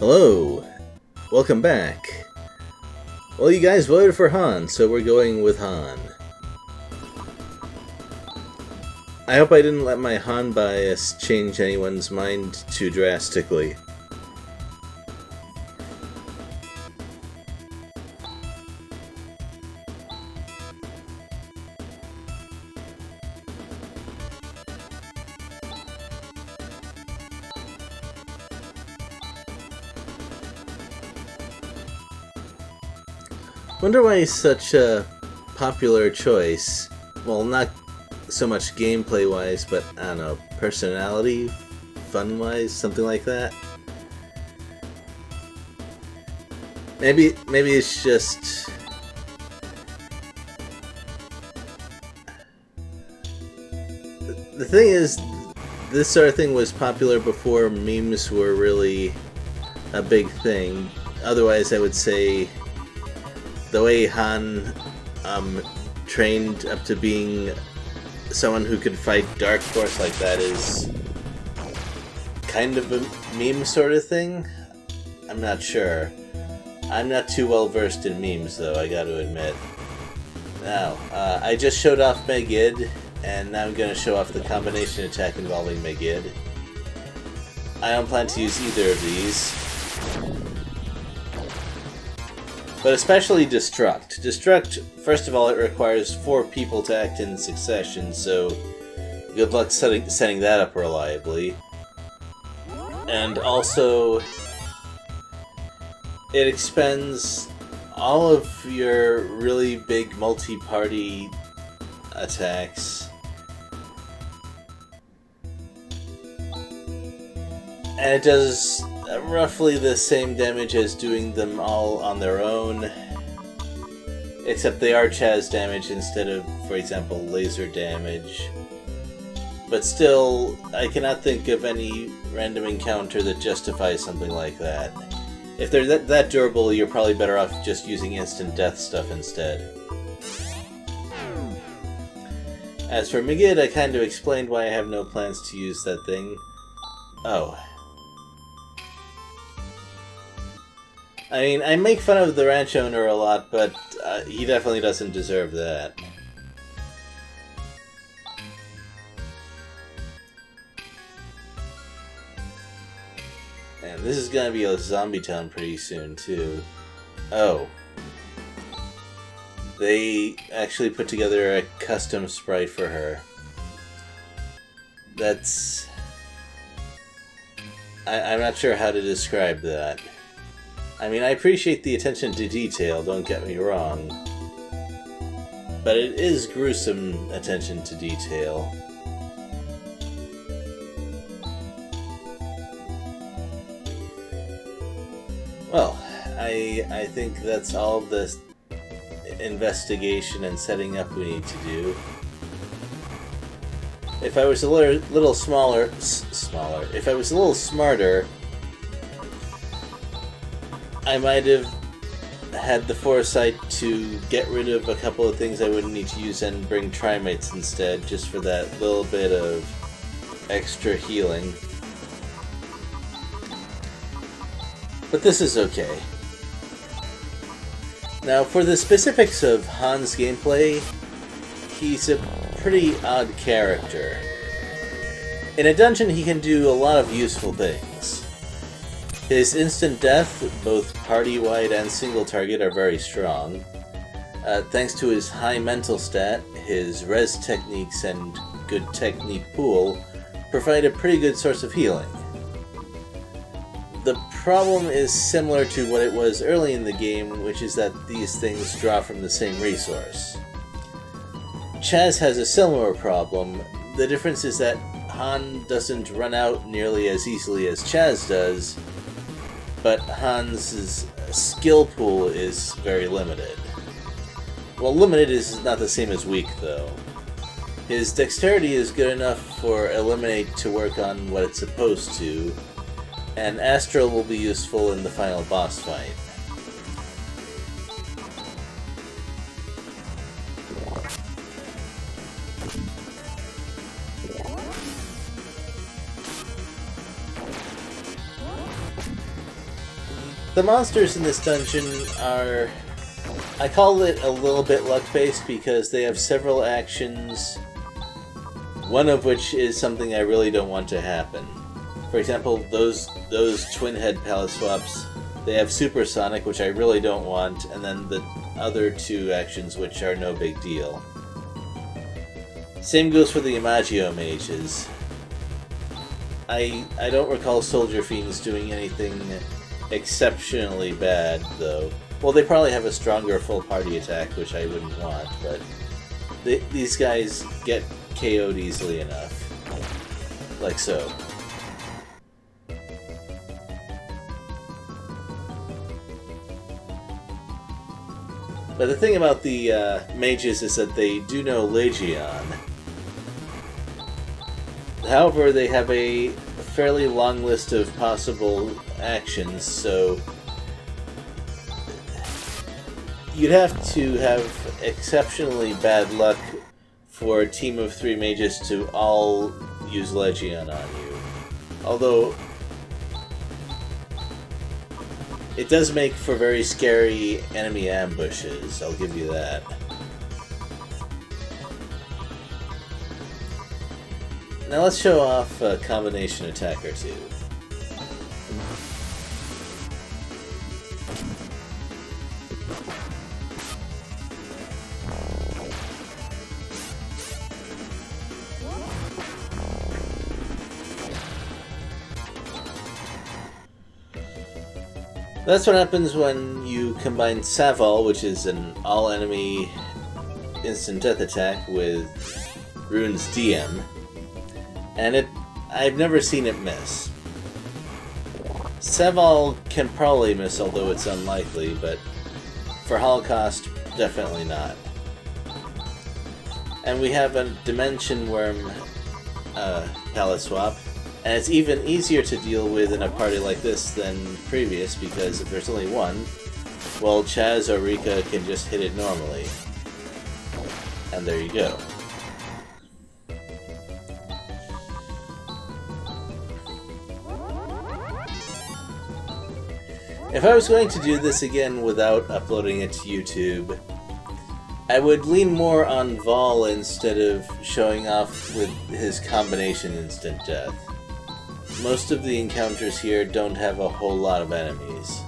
Hello, welcome back. Well, you guys voted for Han, so we're going with Han. I hope I didn't let my Han bias change anyone's mind too drastically. Wonder why he's such a popular choice. Well, not so much gameplay-wise, but, I don't know, personality, fun-wise, something like that? Maybe it's just... The thing is, this sort of thing was popular before memes were really a big thing. Otherwise, I would say the way Han trained up to being someone who could fight Dark Force like that is kind of a meme sort of thing. I'm not sure. I'm not too well versed in memes, though, I gotta admit. Now, I just showed off Megid, and now I'm gonna show off the combination attack involving Megid. I don't plan to use either of these. But especially Destruct. Destruct, first of all, it requires 4 people to act in succession, so good luck setting that up reliably. And also, it expends all of your really big multi-party attacks. And it does roughly the same damage as doing them all on their own, except they are Chaz damage instead of, for example, laser damage. But still, I cannot think of any random encounter that justifies something like that. If they're that durable, you're probably better off just using instant death stuff instead. As for Megid, I kind of explained why I have no plans to use that thing. Oh. I mean, I make fun of the ranch owner a lot, but he definitely doesn't deserve that. And this is gonna be a zombie town pretty soon, too. Oh. They actually put together a custom sprite for her. That's... I'm not sure how to describe that. I mean, I appreciate the attention to detail, don't get me wrong. But it is gruesome attention to detail. Well, I think that's all the investigation and setting up we need to do. If I was a little smaller, if I was a little smarter, I might have had the foresight to get rid of a couple of things I wouldn't need to use and bring Trimates instead, just for that little bit of extra healing. But this is okay. Now, for the specifics of Han's gameplay, he's a pretty odd character. In a dungeon, he can do a lot of useful things. His instant death, both party-wide and single-target, are very strong. Thanks to his high mental stat, his res techniques and good technique pool provide a pretty good source of healing. The problem is similar to what it was early in the game, which is that these things draw from the same resource. Chaz has a similar problem. The difference is that Han doesn't run out nearly as easily as Chaz does, but Han's skill pool is very limited. Well, limited is not the same as weak, though. His dexterity is good enough for Eliminate to work on what it's supposed to, and Astral will be useful in the final boss fight. The monsters in this dungeon are... I call it a little bit luck-based because they have several actions, one of which is something I really don't want to happen. For example, those twin-head palette swaps, they have supersonic, which I really don't want, and then the other two actions, which are no big deal. Same goes for the Imagio mages. I don't recall Soldier Fiends doing anything exceptionally bad, though. Well, they probably have a stronger full party attack, which I wouldn't want, but these guys get KO'd easily enough. Like so. But the thing about the mages is that they do know Legion. However, they have a fairly long list of possible actions, so you'd have to have exceptionally bad luck for a team of 3 mages to all use Legion on you. Although, it does make for very scary enemy ambushes, I'll give you that. Now let's show off a combination attack or two. That's what happens when you combine Saval, which is an all-enemy instant death attack, with Rune's DM. And I've never seen it miss. Saval can probably miss, although it's unlikely, but for Holocaust, definitely not. And we have a Dimension Worm palette swap, and it's even easier to deal with in a party like this than previous, because if there's only one, well, Chaz or Rika can just hit it normally. And there you go. If I was going to do this again without uploading it to YouTube, I would lean more on Vol instead of showing off with his combination instant death. Most of the encounters here don't have a whole lot of enemies.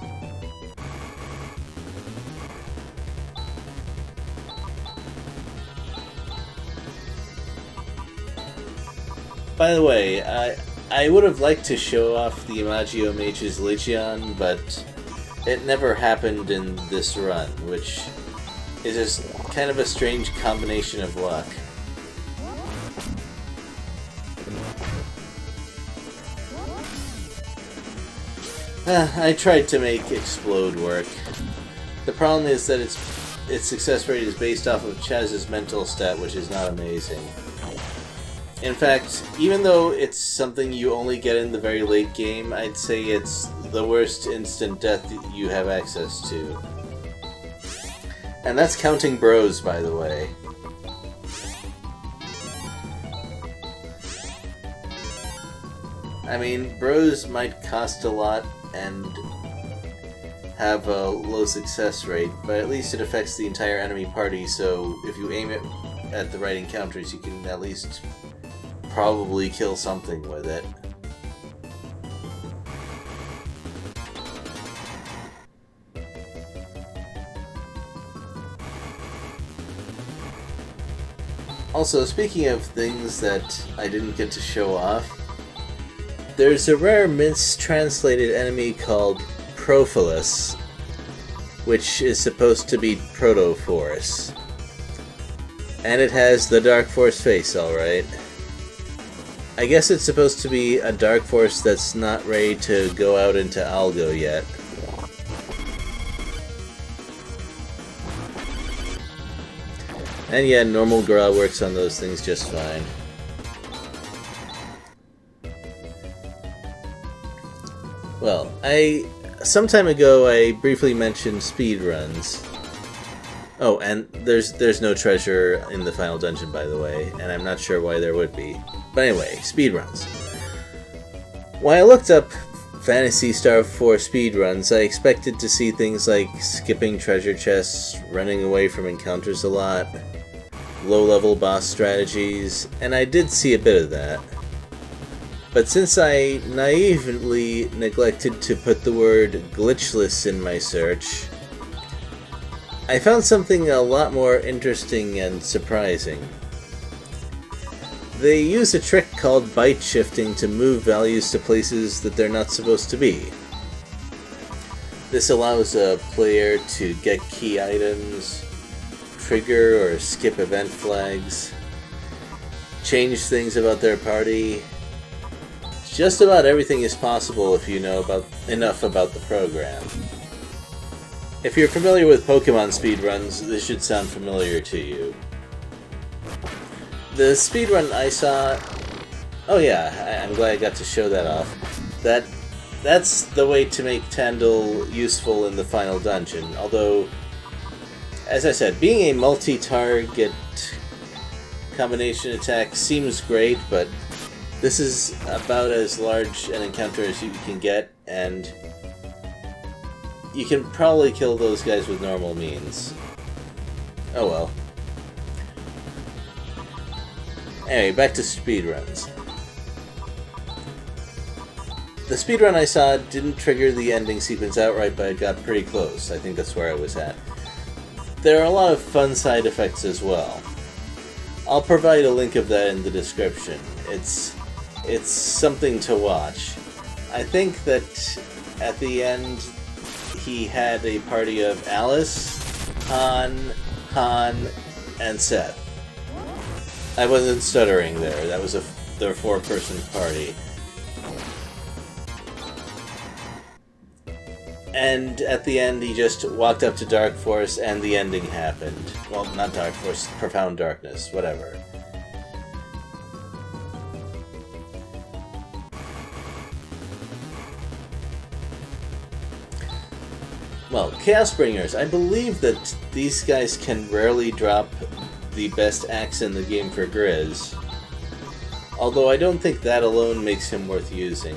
By the way, I would have liked to show off the Imagio Mage's Legion, but it never happened in this run, which is just kind of a strange combination of luck. I tried to make Explode work. The problem is that its success rate is based off of Chaz's mental stat, which is not amazing. In fact, even though it's something you only get in the very late game, I'd say it's the worst instant death that you have access to. And that's counting bros, by the way. I mean, bros might cost a lot and have a low success rate, but at least it affects the entire enemy party, so if you aim it at the right encounters, you can at least probably kill something with it. Also, speaking of things that I didn't get to show off, there's a rare mistranslated enemy called Prophilus, which is supposed to be Protoforce. And it has the Dark Force face, alright. I guess it's supposed to be a Dark Force that's not ready to go out into Algo yet. And yeah, normal Gra works on those things just fine. Well, some time ago I briefly mentioned speedruns. Oh, and there's no treasure in the final dungeon, by the way, and I'm not sure why there would be. But anyway, speedruns. When I looked up Phantasy Star 4 speedruns, I expected to see things like skipping treasure chests, running away from encounters a lot, low-level boss strategies, and I did see a bit of that. But since I naively neglected to put the word glitchless in my search, I found something a lot more interesting and surprising. They use a trick called byte shifting to move values to places that they're not supposed to be. This allows a player to get key items, trigger or skip event flags, change things about their party. Just about everything is possible if you know enough about the program. If you're familiar with Pokemon speedruns, this should sound familiar to you. The speedrun I saw... Oh yeah, I'm glad I got to show that off. That's the way to make Tandil useful in the final dungeon, although, as I said, being a multi-target combination attack seems great, but this is about as large an encounter as you can get, and you can probably kill those guys with normal means. Oh well. Anyway, back to speedruns. The speedrun I saw didn't trigger the ending sequence outright, but it got pretty close. I think that's where I was at. There are a lot of fun side effects as well. I'll provide a link of that in the description. It's something to watch. I think that at the end he had a party of Alice, Han, and Seth. I wasn't stuttering there. That was their four-person party. And at the end, he just walked up to Dark Force, and the ending happened. Well, not Dark Force, Profound Darkness, whatever. Well, Chaosbringers, I believe that these guys can rarely drop the best axe in the game for Grizz. Although I don't think that alone makes him worth using.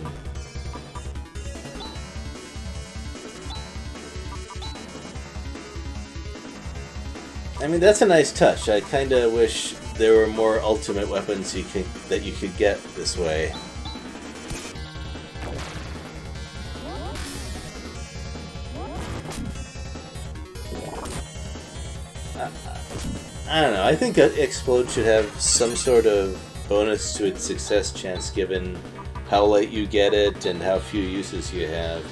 I mean, that's a nice touch. I kinda wish there were more ultimate weapons that you could get this way. I don't know, I think Explode should have some sort of bonus to its success chance given how late you get it and how few uses you have.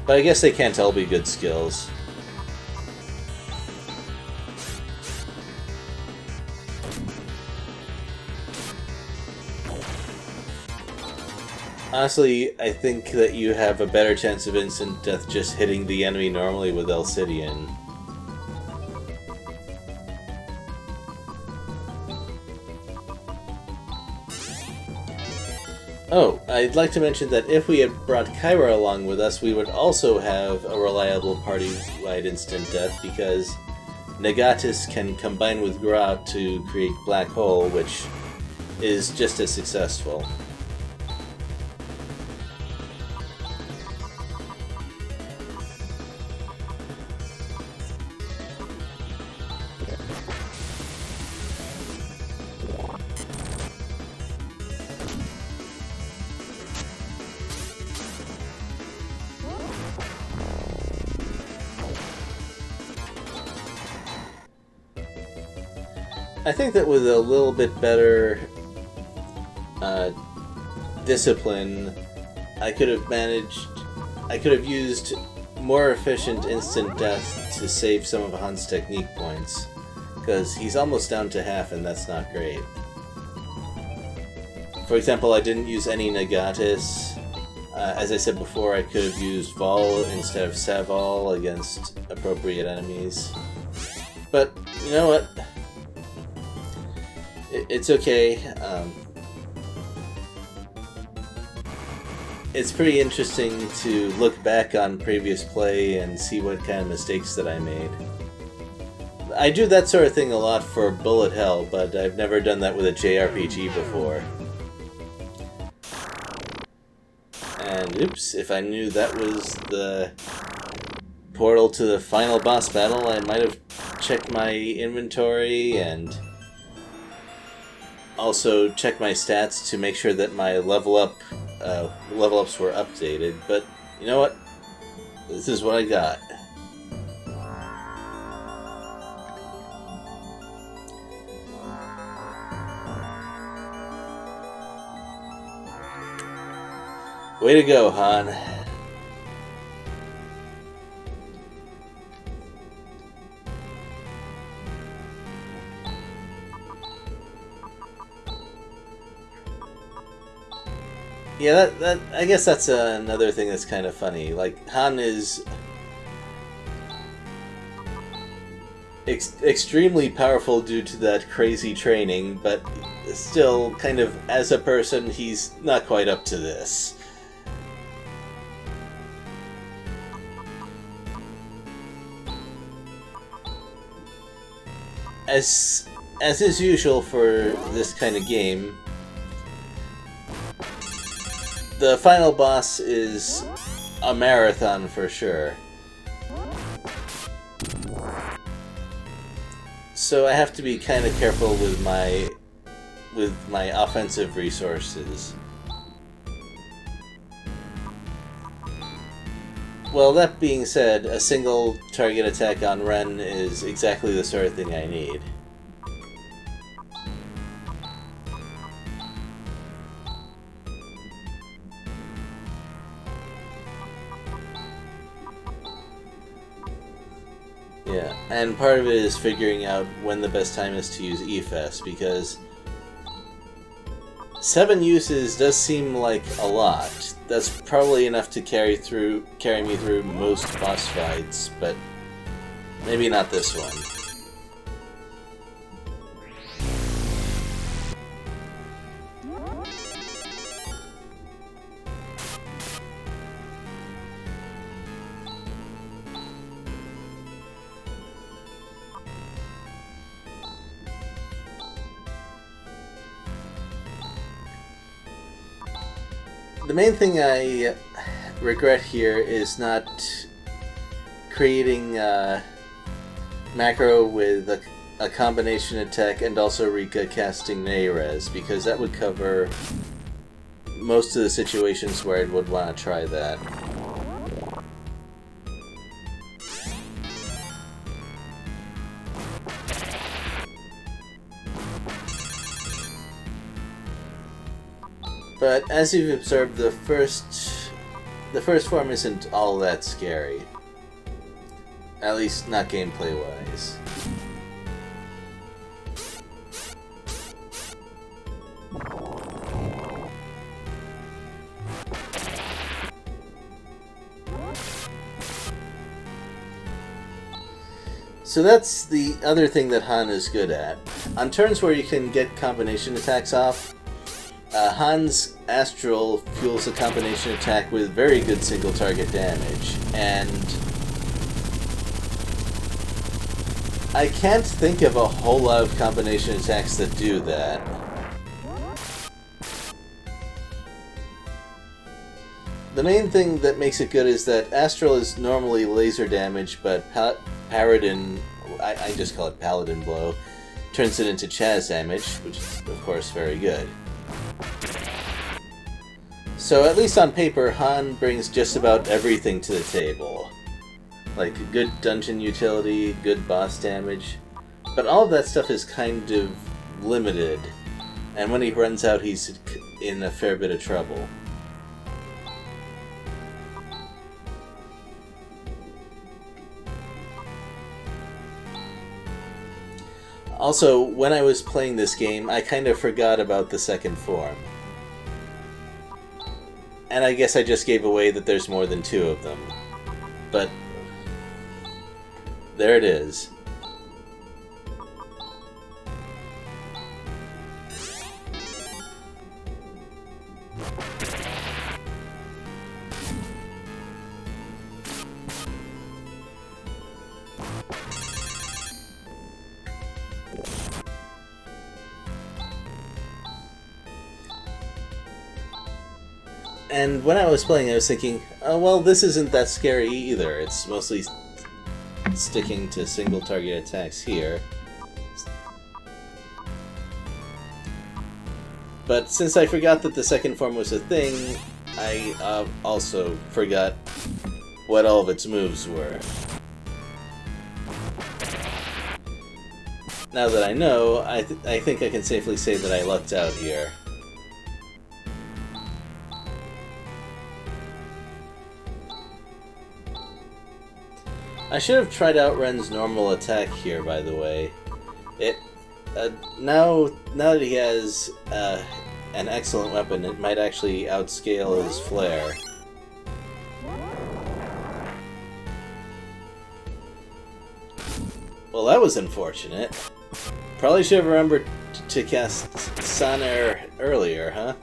But I guess they can't all be good skills. Honestly, I think that you have a better chance of instant death just hitting the enemy normally with Alcidian. Oh, I'd like to mention that if we had brought Kyra along with us, we would also have a reliable party-wide instant death, because Negatus can combine with Grot to create Black Hole, which is just as successful. I think that with a little bit better discipline, I could have used more efficient instant death to save some of Han's technique points, because he's almost down to half and that's not great. For example, I didn't use any Negatis. As I said before, I could have used Vol instead of Savol against appropriate enemies. But, you know what? It's okay. It's pretty interesting to look back on previous play and see what kind of mistakes that I made. I do that sort of thing a lot for Bullet Hell, but I've never done that with a JRPG before. And And oops, if I knew that was the portal to the final boss battle, I might have checked my inventory and also checked my stats to make sure that my level ups were updated. But you know what? This is what I got. Way to go, Han. Yeah, that I guess that's another thing that's kind of funny. Like, Han is extremely powerful due to that crazy training, but still, kind of, as a person, he's not quite up to this. As is usual for this kind of game, the final boss is a marathon for sure. So I have to be kind of careful with my offensive resources. Well, that being said, a single target attack on Wherein is exactly the sort of thing I need. Yeah, and part of it is figuring out when the best time is to use EFS, because 7 uses does seem like a lot. That's probably enough to carry me through most boss fights, but maybe not this one. The main thing I regret here is not creating macro with a combination attack and also Rika casting Neyrez, because that would cover most of the situations where I would want to try that. But as you've observed, the first form isn't all that scary. At least not gameplay-wise. So that's the other thing that Han is good at. On turns where you can get combination attacks off, Han's Astral fuels a combination attack with very good single target damage, and I can't think of a whole lot of combination attacks that do that. The main thing that makes it good is that Astral is normally laser damage, but Paladin, I just call it Paladin Blow, turns it into Chaz damage, which is of course very good. So at least on paper, Han brings just about everything to the table. Like good dungeon utility, good boss damage, but all of that stuff is kind of limited, and when he runs out he's in a fair bit of trouble. Also, when I was playing this game, I kind of forgot about the second form. And I guess I just gave away that there's more than 2 of them. But there it is. And when I was playing, I was thinking, oh, well, this isn't that scary either. It's mostly sticking to single target attacks here. But since I forgot that the second form was a thing, I also forgot what all of its moves were. Now that I know, I think I can safely say that I lucked out here. I should have tried out Ren's normal attack here, by the way. Now that he has an excellent weapon, it might actually outscale his flare. Well, that was unfortunate. Probably should have remembered to cast Sun-Air earlier, huh?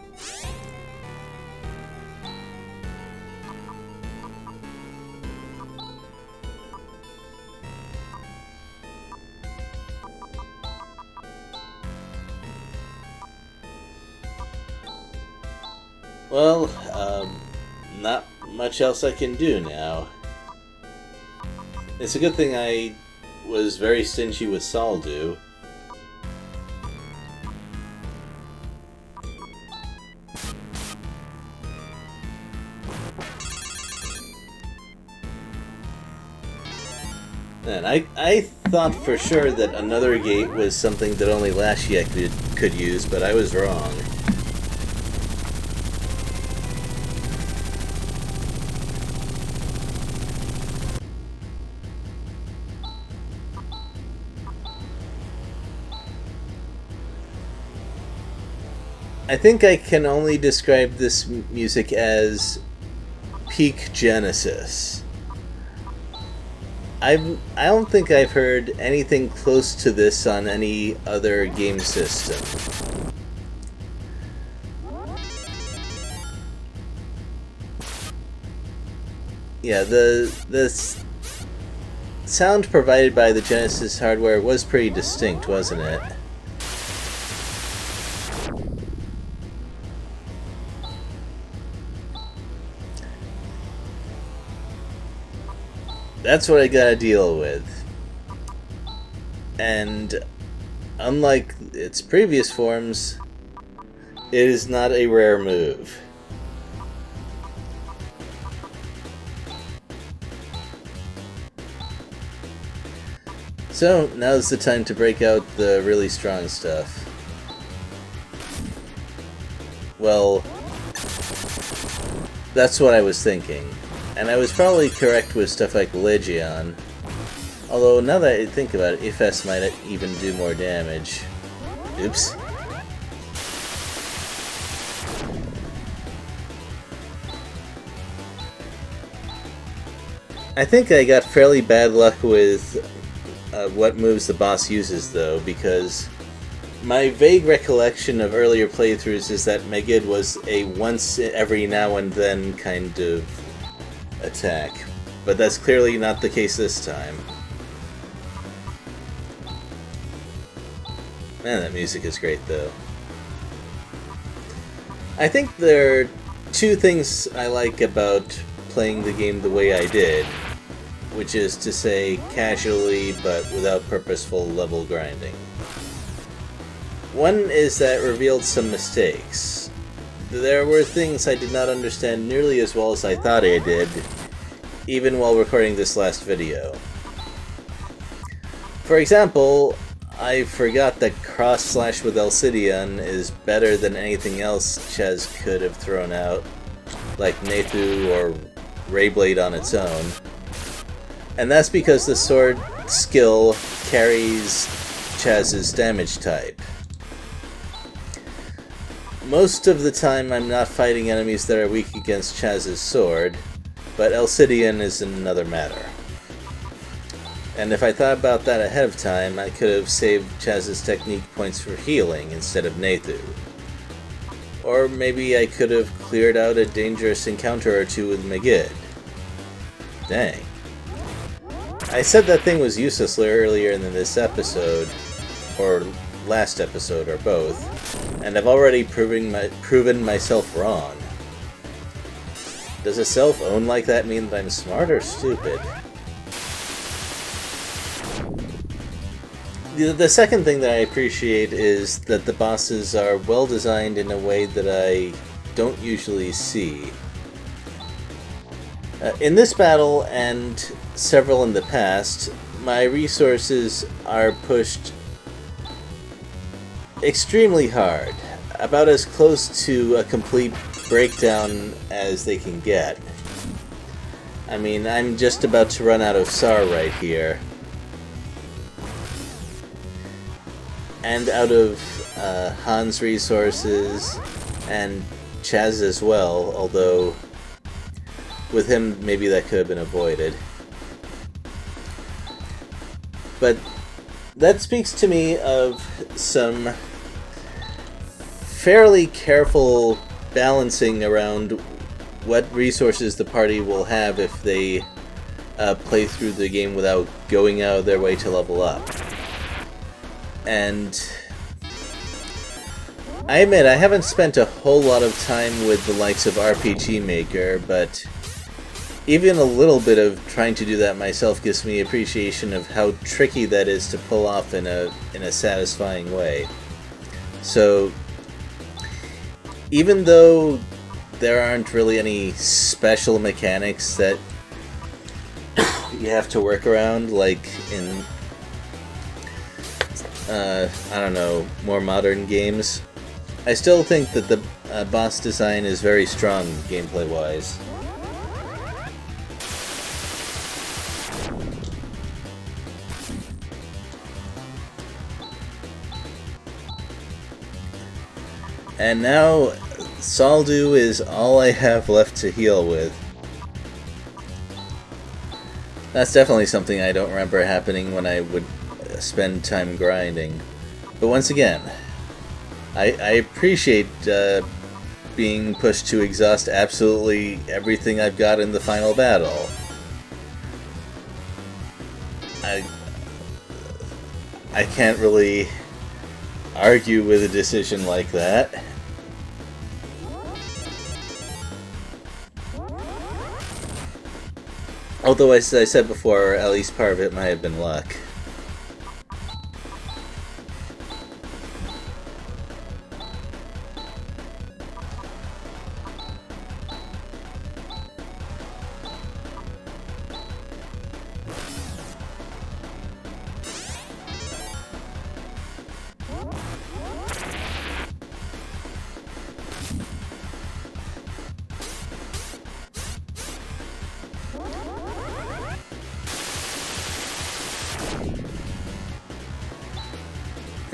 Well, not much else I can do now. It's a good thing I was very stingy with Saldu. And I thought for sure that another gate was something that only Lashia could use, but I was wrong. I think I can only describe this music as peak Genesis. I don't think I've heard anything close to this on any other game system. Yeah, the sound provided by the Genesis hardware was pretty distinct, wasn't it? That's what I gotta deal with. And unlike its previous forms, it is not a rare move. So, now's the time to break out the really strong stuff. Well, that's what I was thinking. And I was probably correct with stuff like Legion. Although, now that I think about it, Ifes might even do more damage. Oops. I think I got fairly bad luck with what moves the boss uses, though, because my vague recollection of earlier playthroughs is that Megid was a once every now and then kind of attack, but that's clearly not the case this time. Man, that music is great, though. I think there are two things I like about playing the game the way I did, which is to say, casually but without purposeful level grinding. One is that it revealed some mistakes. There were things I did not understand nearly as well as I thought I did, even while recording this last video. For example, I forgot that cross-slash with Alcidion is better than anything else Ches could have thrown out, like Nathu or Rayblade on its own. And that's because the sword skill carries Chaz's damage type. Most of the time I'm not fighting enemies that are weak against Chaz's sword, but Alcidion is another matter. And if I thought about that ahead of time, I could have saved Chaz's technique points for healing instead of Nathu. Or maybe I could have cleared out a dangerous encounter or two with Megid. Dang. I said that thing was useless earlier in this episode, or last episode, or both, and I've already proven myself wrong. Does a self-own like that mean that I'm smart or stupid? The second thing that I appreciate is that the bosses are well designed in a way that I don't usually see. In this battle, and several in the past, my resources are pushed extremely hard, about as close to a complete breakdown as they can get. I mean, I'm just about to run out of SAR right here. And out of Han's resources, and Chaz as well, although with him maybe that could have been avoided. But that speaks to me of some fairly careful balancing around what resources the party will have if they play through the game without going out of their way to level up. And I admit, I haven't spent a whole lot of time with the likes of RPG Maker, but even a little bit of trying to do that myself gives me appreciation of how tricky that is to pull off in a satisfying way. So, even though there aren't really any special mechanics that you have to work around, like in I don't know, more modern games, I still think that the boss design is very strong gameplay-wise. And now, Saldu is all I have left to heal with. That's definitely something I don't remember happening when I would spend time grinding. But once again, I appreciate being pushed to exhaust absolutely everything I've got in the final battle. I can't really argue with a decision like that. Although, as I said before, at least part of it might have been luck.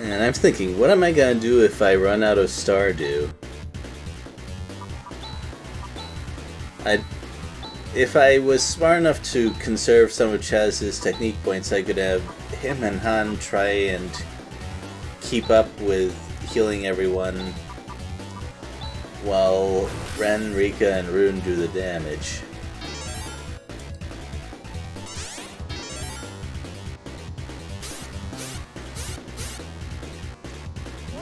And I'm thinking, what am I gonna do if I run out of Stardew? If I was smart enough to conserve some of Chaz's technique points, I could have him and Han try and keep up with healing everyone while Ren, Rika, and Rune do the damage.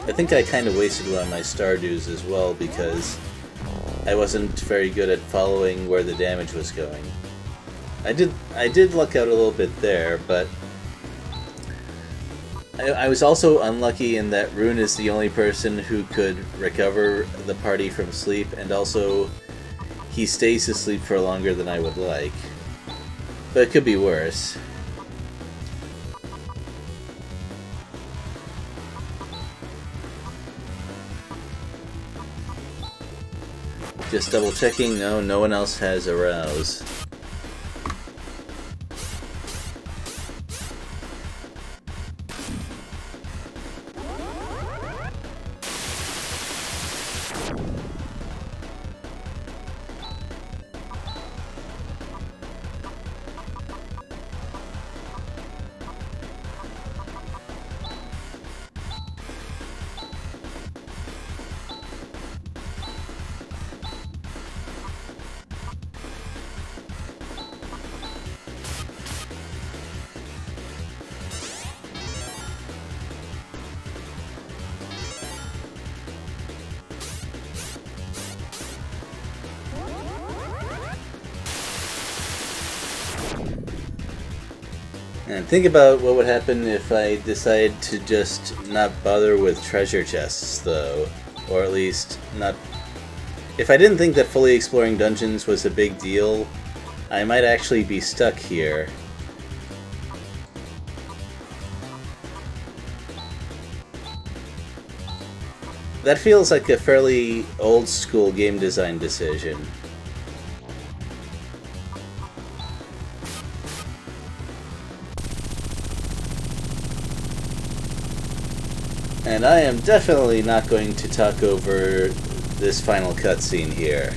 I think I kind of wasted one of my Stardews as well because I wasn't very good at following where the damage was going. I did luck out a little bit there, but I was also unlucky in that Rune is the only person who could recover the party from sleep, and also he stays asleep for longer than I would like. But it could be worse. Just double checking, no one else has arouse. And think about what would happen if I decide to just not bother with treasure chests, though. Or at least not... If I didn't think that fully exploring dungeons was a big deal, I might actually be stuck here. That feels like a fairly old-school game design decision. And I am definitely not going to talk over this final cutscene here.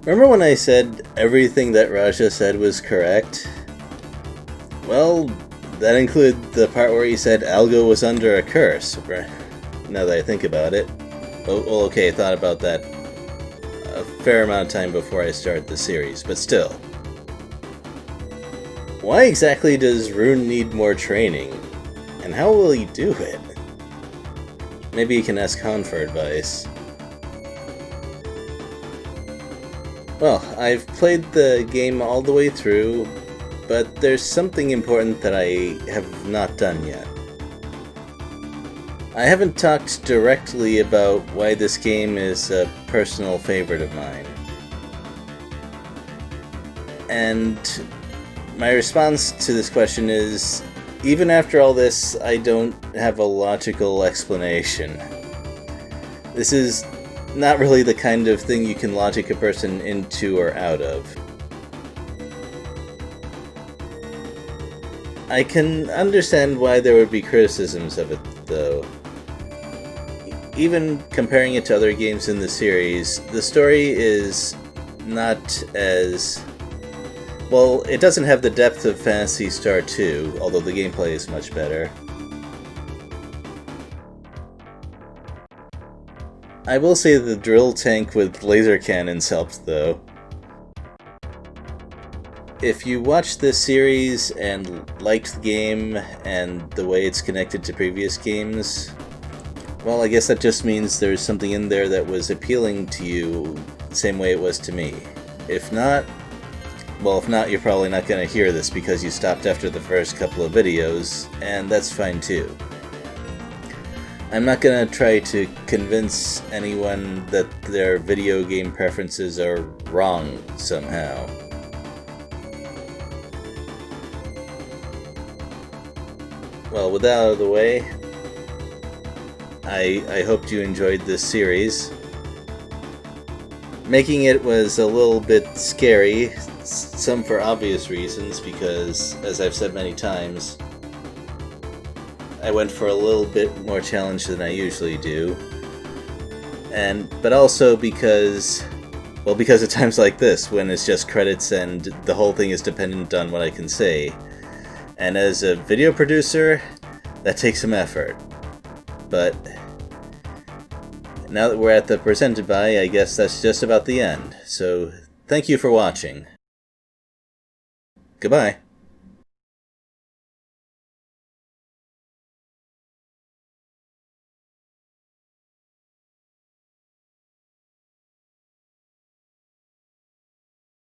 Remember when I said everything that Raja said was correct? Well, that included the part where he said Algo was under a curse, now that I think about it. Well, okay, I thought about that a fair amount of time before I started the series, but still. Why exactly does Rune need more training? And how will he do it? Maybe you can ask Han for advice. Well, I've played the game all the way through, but there's something important that I have not done yet. I haven't talked directly about why this game is a personal favorite of mine. And my response to this question is, even after all this, I don't have a logical explanation. This is not really the kind of thing you can logic a person into or out of. I can understand why there would be criticisms of it, though. Even comparing it to other games in the series, the story is not as... well, it doesn't have the depth of Phantasy Star 2, although the gameplay is much better. I will say the drill tank with laser cannons helped, though. If you watched this series and liked the game and the way it's connected to previous games, well, I guess that just means there's something in there that was appealing to you the same way it was to me. If not, you're probably not going to hear this because you stopped after the first couple of videos, and that's fine too. I'm not going to try to convince anyone that their video game preferences are wrong somehow. Well, with that out of the way, I hoped you enjoyed this series. Making it was a little bit scary, some for obvious reasons, because, as I've said many times, I went for a little bit more challenge than I usually do. But also because of times like this, when it's just credits and the whole thing is dependent on what I can say. And as a video producer, that takes some effort. But now that we're at the presented by, I guess that's just about the end. So, thank you for watching. Goodbye.